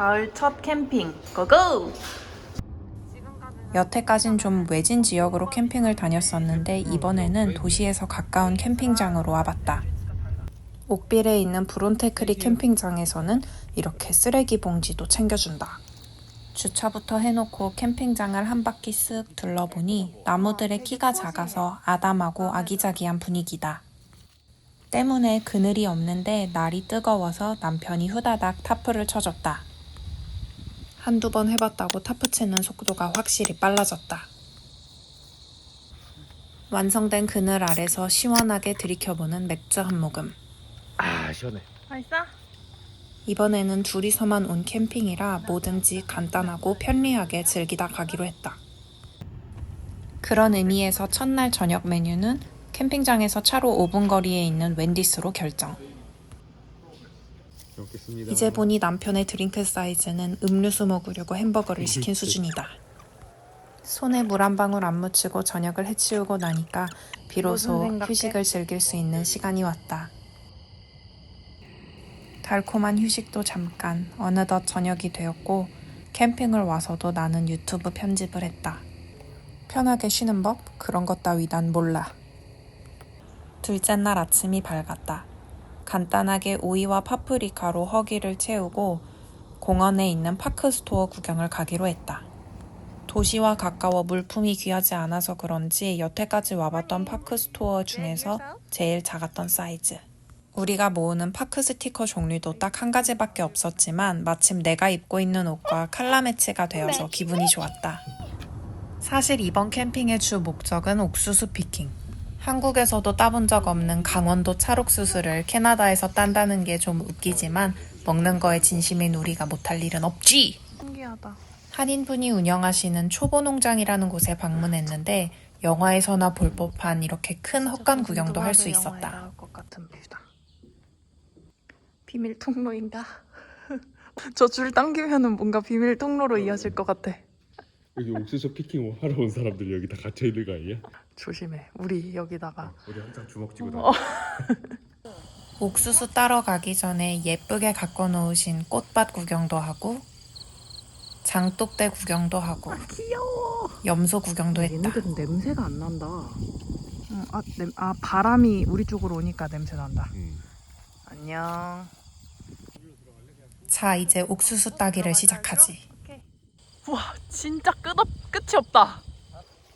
가을 첫 캠핑 고고! 여태까진 좀 외진 지역으로 캠핑을 다녔었는데 이번에는 도시에서 가까운 캠핑장으로 와봤다. 옥빌에 있는 브론테크릭 캠핑장에서는 이렇게 쓰레기 봉지도 챙겨준다. 주차부터 해놓고 캠핑장을 한 바퀴 쓱 둘러보니 나무들의 키가 작아서 아담하고 아기자기한 분위기다. 때문에 그늘이 없는데 날이 뜨거워서 남편이 후다닥 타프를 쳐줬다. 한두 번 해봤다고 타프 치는 속도가 확실히 빨라졌다. 완성된 그늘 아래서 시원하게 들이켜보는 맥주 한 모금. 아 시원해. 맛있어? 이번에는 둘이서만 온 캠핑이라 뭐든지 간단하고 편리하게 즐기다 가기로 했다. 그런 의미에서 첫날 저녁 메뉴는 캠핑장에서 차로 5분 거리에 있는 웬디스로 결정. 먹겠습니다. 이제 보니 남편의 드링크 사이즈는 음료수 먹으려고 햄버거를 시킨 수준이다. 손에 물 한 방울 안 묻히고 저녁을 해치우고 나니까 비로소 휴식을 즐길 수 있는 시간이 왔다. 달콤한 휴식도 잠깐, 어느덧 저녁이 되었고 캠핑을 와서도 나는 유튜브 편집을 했다. 편하게 쉬는 법? 그런 것 따위 난 몰라. 둘째 날 아침이 밝았다. 간단하게 오이와 파프리카로 허기를 채우고 공원에 있는 파크 스토어 구경을 가기로 했다. 도시와 가까워 물품이 귀하지 않아서 그런지 여태까지 와봤던 파크 스토어 중에서 제일 작았던 사이즈. 우리가 모으는 파크 스티커 종류도 딱 한 가지밖에 없었지만 마침 내가 입고 있는 옷과 컬러 매치가 되어서 기분이 좋았다. 사실 이번 캠핑의 주 목적은 옥수수 피킹. 한국에서도 따본 적 없는 강원도 찰옥수수를 캐나다에서 딴다는 게 좀 웃기지만 먹는 거에 진심인 우리가 못할 일은 없지! 신기하다. 한인분이 운영하시는 초보농장이라는 곳에 방문했는데 영화에서나 볼 법한 이렇게 큰 헛간 구경도 할 수 있었다. 나올 것 같은 뷰다. 비밀 통로인가? 저 줄 당기면은 뭔가 비밀 통로로 이어질 것 같아. 여기 옥수수 피킹 하러 온 사람들이 여기 다 갇혀 있는 거 아니야? 조심해. 우리 여기다가 우리 항상 주먹 쥐고 다녀. 옥수수 따러 가기 전에 예쁘게 갖고 놓으신 꽃밭 구경도 하고 장독대 구경도 하고 귀여워. 염소 구경도 했다. 얘네들은 냄새가 안 난다. 바람이 우리 쪽으로 오니까 냄새 난다. 안녕. 자, 이제 옥수수 따기를 시작하지. 우와, 진짜 끝이 없다.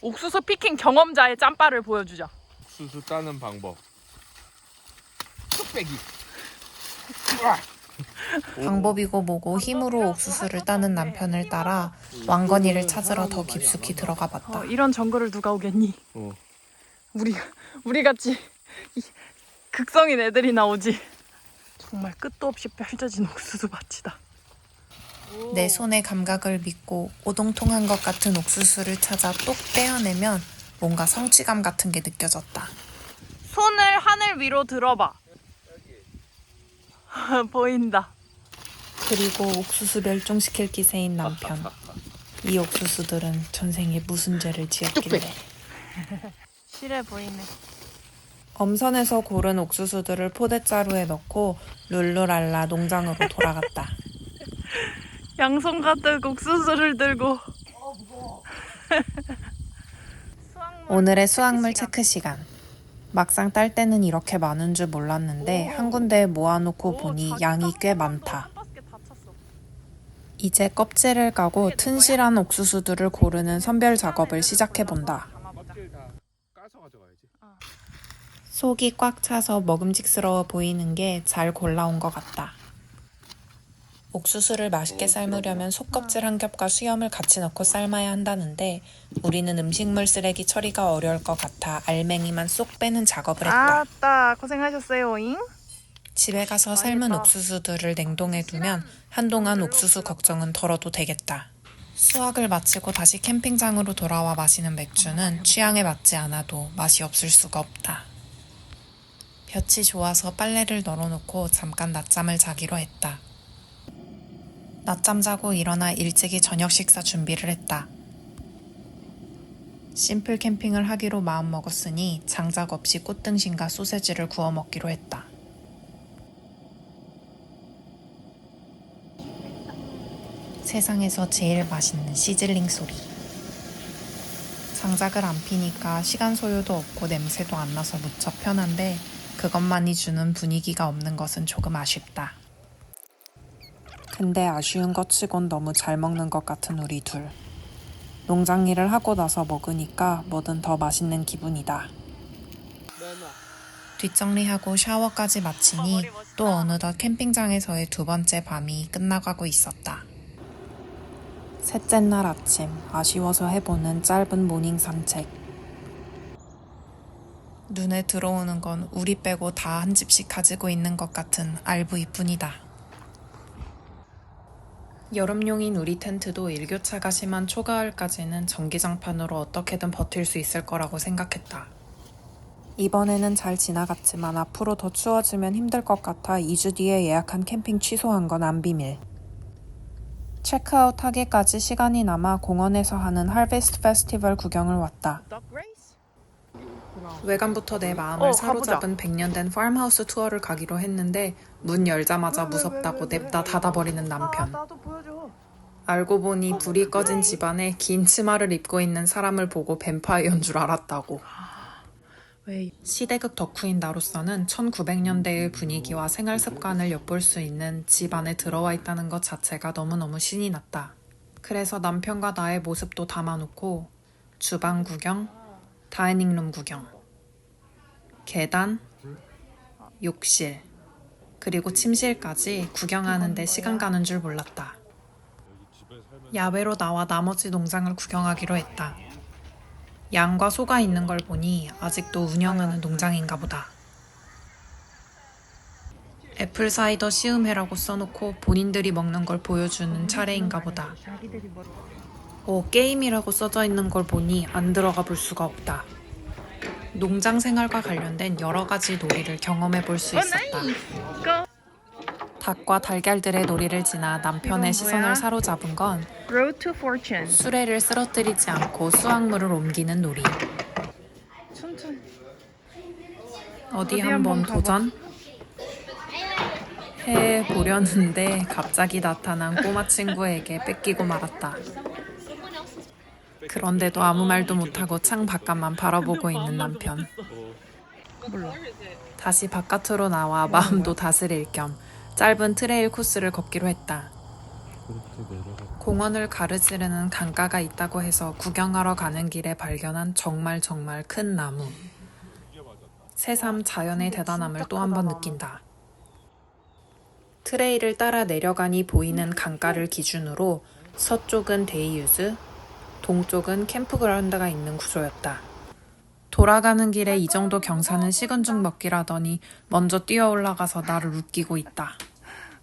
옥수수 피킹 경험자의 짬바를 보여주자. 옥수수 따는 방법. 뚝배기. 방법이고 뭐고 힘으로 옥수수를 따는 남편을 따라 왕건이를 찾으러 더 깊숙이 들어가 봤다. 이런 정글을 누가 오겠니? 우리 같이 극성인 애들이 나오지. 정말 끝도 없이 펼쳐진 옥수수 밭이다. 내 손의 감각을 믿고 오동통한 것 같은 옥수수를 찾아 똑 떼어내면 뭔가 성취감 같은 게 느껴졌다. 손을 하늘 위로 들어봐. 보인다. 그리고 옥수수 멸종시킬 기세인 남편. 이 옥수수들은 전생에 무슨 죄를 지었길래. 실해 보이네. 엄선해서 고른 옥수수들을 포대자루에 넣고 룰루랄라 농장으로 돌아갔다. 양손 가득 옥수수를 들고. 오늘의 수확물 체크 시간. 막상 딸 때는 이렇게 많은 줄 몰랐는데 한 군데에 모아놓고 보니 양이 꽤 많다. 이제 껍질을 까고 튼실한 옥수수들을 고르는 선별 작업을 시작해본다. 속이 꽉 차서 먹음직스러워 보이는 게 잘 골라온 것 같다. 옥수수를 맛있게 삶으려면 속껍질 한 겹과 수염을 같이 넣고 삶아야 한다는데 우리는 음식물 쓰레기 처리가 어려울 것 같아 알맹이만 쏙 빼는 작업을 했다. 아따 고생하셨어요잉. 집에 가서 삶은 옥수수들을 냉동해 두면 한동안 옥수수 걱정은 덜어도 되겠다. 수확을 마치고 다시 캠핑장으로 돌아와 마시는 맥주는 취향에 맞지 않아도 맛이 없을 수가 없다. 볕이 좋아서 빨래를 널어놓고 잠깐 낮잠을 자기로 했다. 낮잠 자고 일어나 일찍이 저녁 식사 준비를 했다. 심플 캠핑을 하기로 마음먹었으니 장작 없이 꽃등심과 소세지를 구워 먹기로 했다. 세상에서 제일 맛있는 시즐링 소리. 장작을 안 피니까 시간 소요도 없고 냄새도 안 나서 무척 편한데 그것만이 주는 분위기가 없는 것은 조금 아쉽다. 근데 아쉬운 것 치곤 너무 잘 먹는 것 같은 우리 둘. 농장 일을 하고 나서 먹으니까 뭐든 더 맛있는 기분이다. 뒷정리하고 샤워까지 마치니 또 어느덧 캠핑장에서의 두 번째 밤이 끝나가고 있었다. 셋째 날 아침, 아쉬워서 해보는 짧은 모닝 산책. 눈에 들어오는 건 우리 빼고 다 한 집씩 가지고 있는 것 같은 RV뿐이다. 여름용인 우리 텐트도 일교차가 심한 초가을까지는 전기장판으로 어떻게든 버틸 수 있을 거라고 생각했다. 이번에는 잘 지나갔지만 앞으로 더 추워지면 힘들 것 같아 2주 뒤에 예약한 캠핑 취소한 건 안 비밀. 체크아웃 하기까지 시간이 남아 공원에서 하는 하베스트 페스티벌 구경을 왔다. 외관부터 내 마음을 사로잡은 100년 된 팜하우스 투어를 가기로 했는데 문 열자마자 무섭다고 냅다 닫아버리는 남편. 알고 보니 불이 꺼진 집안에 긴 치마를 입고 있는 사람을 보고 뱀파이어인 줄 알았다고. 시대극 덕후인 나로서는 1900년대의 분위기와 생활 습관을 엿볼 수 있는 집 안에 들어와 있다는 것 자체가 너무너무 신이 났다. 그래서 남편과 나의 모습도 담아놓고 주방 구경, 다이닝룸 구경, 계단, 욕실, 그리고 침실까지 구경하는데 시간 가는 줄 몰랐다. 야외로 나와 나머지 농장을 구경하기로 했다. 양과 소가 있는 걸 보니 아직도 운영하는 농장인가 보다. 애플 사이더 시음회라고 써놓고 본인들이 먹는 걸 보여주는 차례인가 보다. 게임이라고 써져 있는 걸 보니 안 들어가 볼 수가 없다. 농장 생활과 관련된 여러 가지 놀이를 경험해 볼 수 있었다. 닭과 달걀들의 놀이를 지나 남편의 시선을 사로잡은 건 Road to Fortune. 수레를 쓰러뜨리지 않고 수확물을 옮기는 놀이. 어디 한번 도전? 해보려는데 갑자기 나타난 꼬마 친구에게 뺏기고 말았다. 그런데도 아무 말도 못하고 창 바깥만 바라보고 있는 남편. 다시 바깥으로 나와 마음도 다스릴 겸 짧은 트레일 코스를 걷기로 했다. 공원을 가르지르는 강가가 있다고 해서 구경하러 가는 길에 발견한 정말 큰 나무. 새삼 자연의 대단함을 또 한 번 느낀다. 트레일을 따라 내려가니 보이는 강가를 기준으로 서쪽은 데이유즈, 동쪽은 캠프그라운드가 있는 구조였다. 돌아가는 길에 이 정도 경사는 식은 죽 먹기라더니 먼저 뛰어 올라가서 나를 웃기고 있다.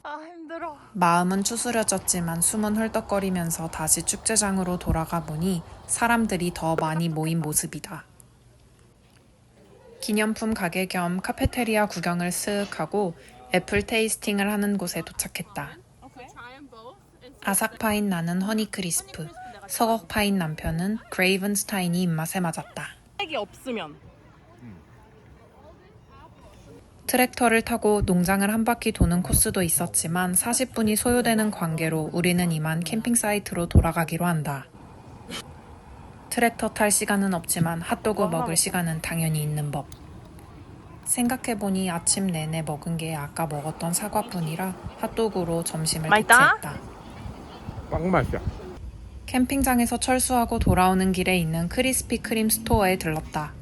아 힘들어. 마음은 추스려졌지만 숨은 헐떡거리면서 다시 축제장으로 돌아가 보니 사람들이 더 많이 모인 모습이다. 기념품 가게 겸 카페테리아 구경을 쓱 하고 애플 테이스팅을 하는 곳에 도착했다. 아삭파인 나는 허니크리스프, 서걱파인 남편은 그레이븐스타인이 입맛에 맞았다. 색이 없으면. 트랙터를 타고 농장을 한 바퀴 도는 코스도 있었지만 40분이 소요되는 관계로 우리는 이만 캠핑 사이트로 돌아가기로 한다. 트랙터 탈 시간은 없지만 핫도그 먹을 시간은 당연히 있는 법. 생각해보니 아침 내내 먹은 게 아까 먹었던 사과뿐이라 핫도그로 점심을 맛있다? 대체했다. 빵 맛이야. 캠핑장에서 철수하고 돌아오는 길에 있는 크리스피 크림 스토어에 들렀다.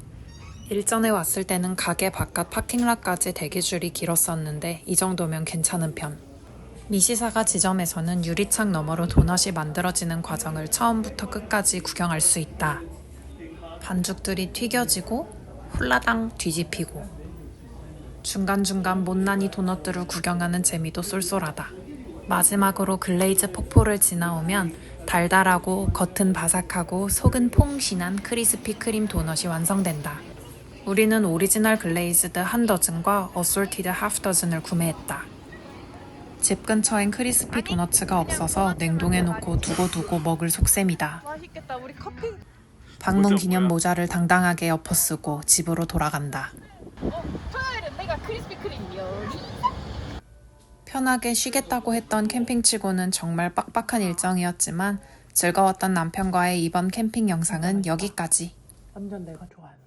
일전에 왔을 때는 가게 바깥 파킹락까지 대기줄이 길었었는데 이 정도면 괜찮은 편. 미시사가 지점에서는 유리창 너머로 도넛이 만들어지는 과정을 처음부터 끝까지 구경할 수 있다. 반죽들이 튀겨지고 홀라당 뒤집히고 중간중간 못난이 도넛들을 구경하는 재미도 쏠쏠하다. 마지막으로 글레이즈 폭포를 지나오면 달달하고 겉은 바삭하고 속은 퐁신한 크리스피 크림 도넛이 완성된다. 우리는 오리지널 글레이즈드 한 더즌과 어솔티드 하프 더즌을 구매했다. 집 근처엔 크리스피 도너츠가 없어서 냉동해 놓고 두고 먹을 속셈이다. 맛있겠다. 우리 커피. 방문 기념 모자를 당당하게 엎어쓰고 집으로 돌아간다. 토요일은 내가 크리스피 크림 요리. 편하게 쉬겠다고 했던 캠핑치고는 정말 빡빡한 일정이었지만 즐거웠던 남편과의 이번 캠핑 영상은 여기까지. 완전 내가 좋아하는